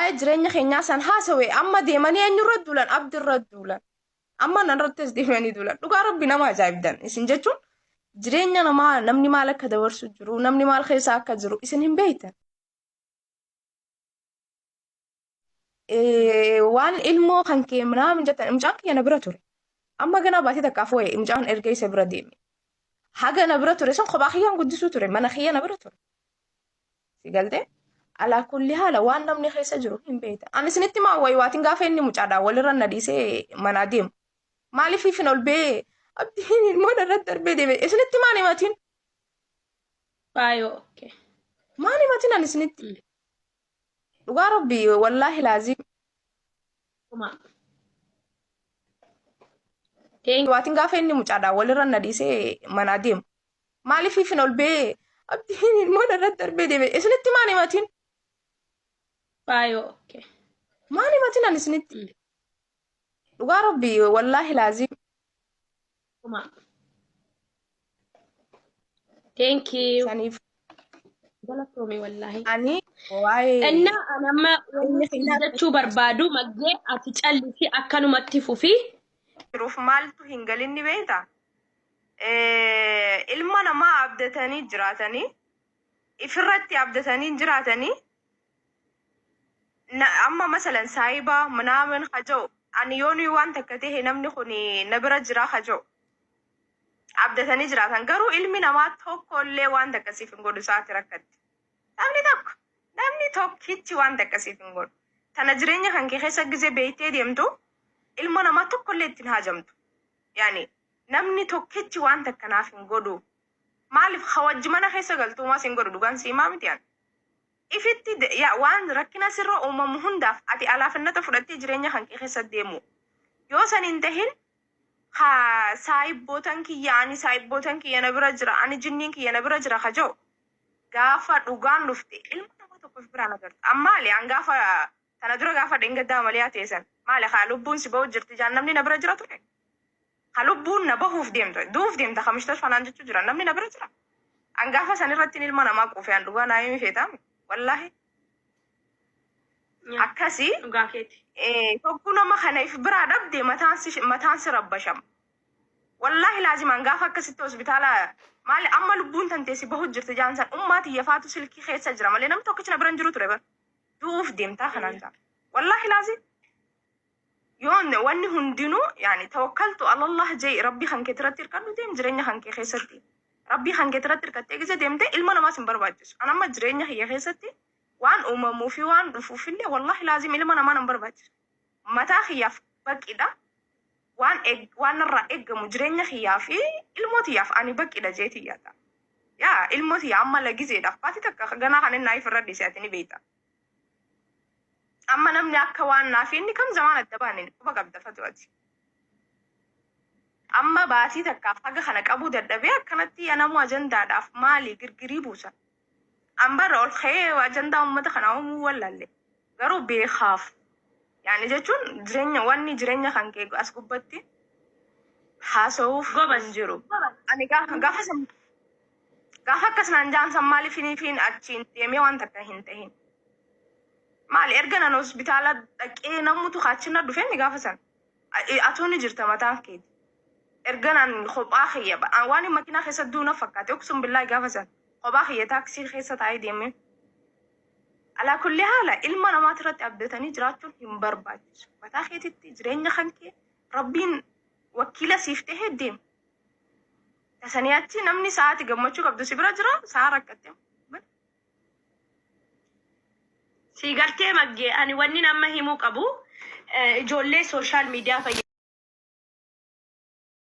waa'ee jireenya keenyaa san haasawee amma deemanii eenyurra duulan abdirra duulan amma nanirrattis deemanii duulan dhugaa rabbi nama ajaa'ibdan isin jechuun jireenya namaa namni maal akka dabarsu jiru namni maal keessa akka jiru isin hin beektan. Waan ilmoo kan kee minaa jettan imcaan kiyya na bira ture amma gana baatii takkaaf waye imcaan erga isa bira deeme haga na bira ture san kophaa kiyyaan guddisuu ture mana kiyya na bira ture si galtee alaa kulli haala waan namni keessa jiru hin beektan ani isinitti maa wayi waatiin gaafa inni mucaadhaa walirra na dhiisee manaa deemu maaliif ifin ol bee abdiin ilmoo irratti darbee deeme isinitti maan himatiin Baay'oo. Okay. maan himatiin ani isinitti dhugaa rabbi wallaahi laazim Kuma. waatiin gaafa inni mucaadhaa walirra na dhiisee manaa deemu maaliif ifin ol bee abdiin ilmoo irratti darbee deeme isinitti maan himatiin Baay'oo. Okay. maan himatiin ani isinitti dhugaa rabbi wallaahi laazim Kuma. Thank you. saniif Galatoomii wallahi. ani waa'ee Inna anamma jechuu barbaadu maggee ati callisi akkanumatti fufi. jiruuf maaltu hin galinni beekta ilma namaa abdatanii jiraatanii ifirratti abdatanii jiraatanii amma masalan saayibaa manaamin haja'u ani yoonii waan takka ta'e namni kun na bira jira haja'u abdatanii jiraatan garuu ilmi namaa tokkollee waan takka siif hin godhu isaati rakkatti namni tokkichi waan takka siif hin godhu tana jireenya kan kee keessa gizee beektee deemtu ilma namaa tokkollee ittiin haajamtu yaani namni tokkichi waan takka naaf hin godhu maaliif hawajji mana keessa galtuumaas hin godhu dhugaan siimaa miti yaani ifitti waan rakkina sirra uumamu hundaaf ati alaafinnata fudhattee jireenya kan kee keessa deemu yoo san hin tahin saayibbootan kiyya ani saayibbootan kiyya na bira jira ani jinniin kiyya na bira jira haja'u gaafa dhugaan dhufte ilma nama tokkoof biraan agartu ammaali an gaafa tana dura gaafa dhengaddaa malee haa teessan maali haa lubbuun si bahu jirti jaan namni na bira jira ture haa lubbuun na bahuuf deemta duuf deemta kamishtas fanaan jechuu jira namni na bira jira an gaafa san irratti ilma namaa quufee an dhugaa naa himi feetaami wallahi akkasii Dhugaa keeti. tokko nama kana if biraa dhabde mataan si rabbashama wallahi laazimaan gaafa akkasitti hospitaala maali amma lubbuun tanteessi bahu jirti jaansan ummaati yafaatu silkii keessa jira malee namni tokkichi na biran jiru ture bar duuf deemtaa kanaan jaa wallahi laazim yoon wanni hundinuu yani tawakkaltu alallah jee rabbii kan keetirratti hirkadhu deem jireenya kan kee keessatti rabbii kan keetirratti hirkattee gise deemte ilma namaas hin barbaachisu an amma jireenya kiyya keessatti waan uumamuu fi waan dhufuufillee wallahi laazim ilma namaa nan barbaachisu mataa kiyyaaf baqidha waan irraa eeggamu jireenya kiyyaa fi ilmootiyaaf ani baqidha jeetiyyaata yaa ilmootiyaa amma lagizeedhaaf baati takka ganaa kan innaa ifirra dhiise ati ni beekta amma namni akka waan naaf inni kam zamaan adda baanin quba qabda fatuwati amma baatii takkaaf haga kana qabuu dadhabee akkanatti yanamuu ajandaadhaaf maali girgirii buusa ambarra ol ka'ee ajandaa uummata kanaa uumuu wallalle garuu beekaaf yaani jechuun jireenya kan kee as gubbatti haasa'uuf goban jiru ani gaafa akkasnaan jaansan maaliif hiniifiin achiin deemee waan takka hin tahin maali erga nan hospitaala dhaqee namutu kaachina dhufeen gaafa san atooni jirta mataan keeti erga nan kophaa kiyyaba waan makiinaa keessa duuna fakkaate oksun billaa gaafa san kophaa kiyya taaksii keessa taa'ee deemee alaa kulli haala ilma namaatirratti abdatanii jiraachuun hin barbaachisu mataa keetitti jireenya kan kee rabbiin wakiila siif ta'ee deema tasanii achi namni sa'aati gammachuu qabdu si bira jira sa'a rakkatte Si gartee maggee ani wanni nama himuu qabu ijoollee sooshaal miidiyaa fayyadamu.